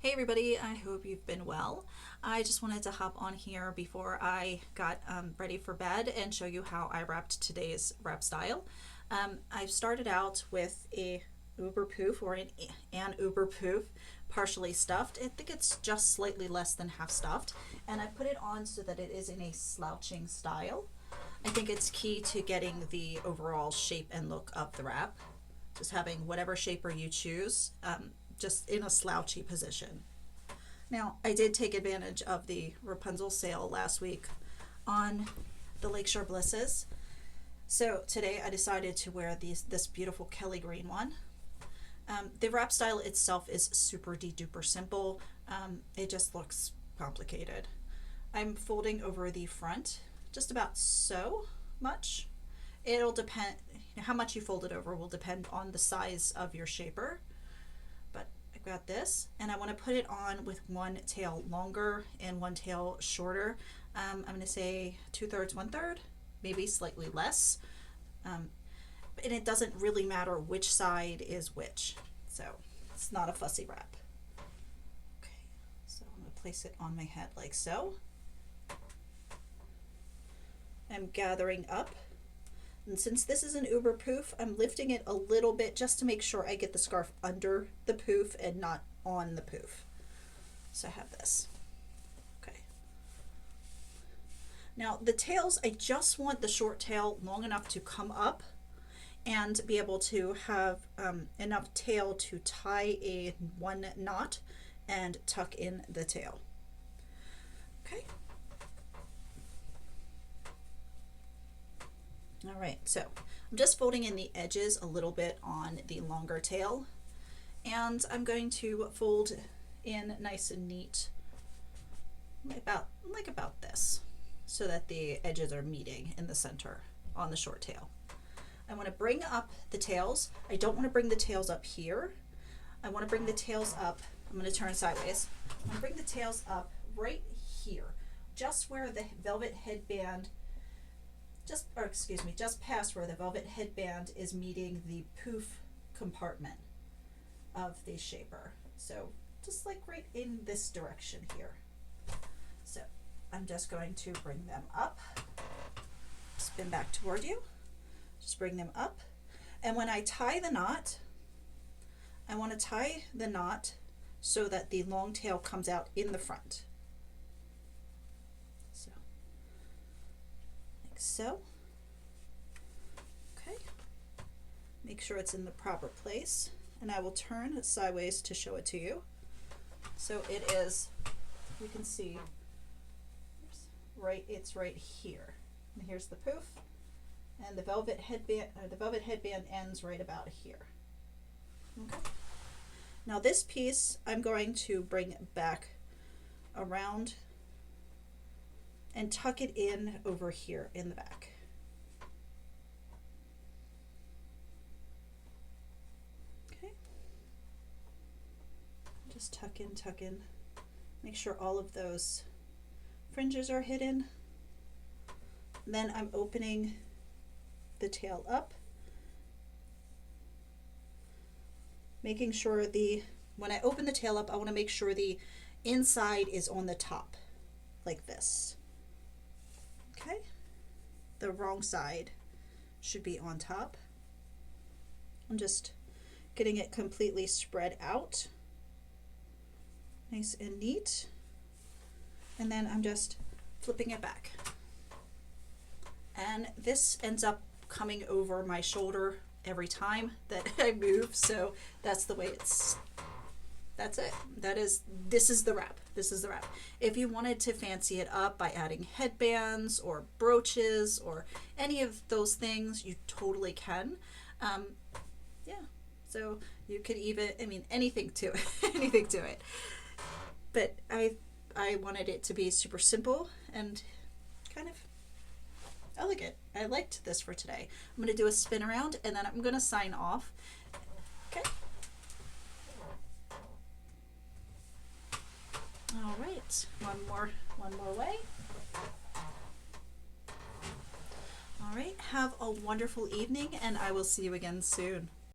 Hey everybody, I hope you've been well. I just wanted to hop on here before I got ready for bed and show you how I wrapped today's wrap style. I've started out with a Uber Pouf or an Uber Pouf partially stuffed. I think it's just slightly less than half stuffed, and I put it on so that it is in a slouching style. I think it's key to getting the overall shape and look of the wrap. Just having whatever shaper you choose, just in a slouchy position. Now, I did take advantage of the Wrapunzel sale last week on the Lakeshore Blisses. So today I decided to wear this beautiful Kelly green one. The wrap style itself is super duper simple. It just looks complicated. I'm folding over the front just about so much. It'll depend, how much you fold it over will depend on the size of your shaper. But I've got this, and I want to put it on with one tail longer and one tail shorter. I'm going to say 2/3, 1/3, maybe slightly less. And it doesn't really matter which side is which. So it's not a fussy wrap. Okay, so I'm going to place it on my head like so. I'm gathering up. And since this is an Uber Pouf, I'm lifting it a little bit just to make sure I get the scarf under the Pouf and not on the Pouf. So I have this. Okay. Now the tails, I just want the short tail long enough to come up and be able to have enough tail to tie a one knot and tuck in the tail. Okay. All right, so I'm just folding in the edges a little bit on the longer tail, and I'm going to fold in nice and neat, about this, so that the edges are meeting in the center on the short tail. I want to bring up the tails. I don't want to bring the tails up here. I want to bring the tails up. I'm going to turn sideways. I'm going to bring the tails up right here, just where the velvet headband just past where the velvet headband is meeting the Pouf compartment of the shaper. So just like right in this direction here. So I'm just going to bring them up, spin back toward you, just bring them up. And when I tie the knot, I want to tie the knot so that the long tail comes out in the front. So, okay, make sure it's in the proper place, and I will turn sideways to show it to you. So it is, you can see, it's right here. And here's the Pouf, and the velvet headband ends right about here. Okay. Now this piece I'm going to bring back around and tuck it in over here in the back. Okay. Just tuck in. Make sure all of those fringes are hidden. Then I'm opening the tail up, making sure when I open the tail up, I want to make sure the inside is on the top, like this. Okay, the wrong side should be on top. I'm just getting it completely spread out, nice and neat, and then I'm just flipping it back. And this ends up coming over my shoulder every time that I move, so that's the way that's it. This is the wrap. This is the wrap. If you wanted to fancy it up by adding headbands or brooches or any of those things, you totally can. Yeah, so you could even, anything to it, anything to it. But I wanted it to be super simple and kind of elegant. I liked this for today. I'm going to do a spin around, and then I'm going to sign off. Okay. All right, one more way. All right, have a wonderful evening, and I will see you again soon.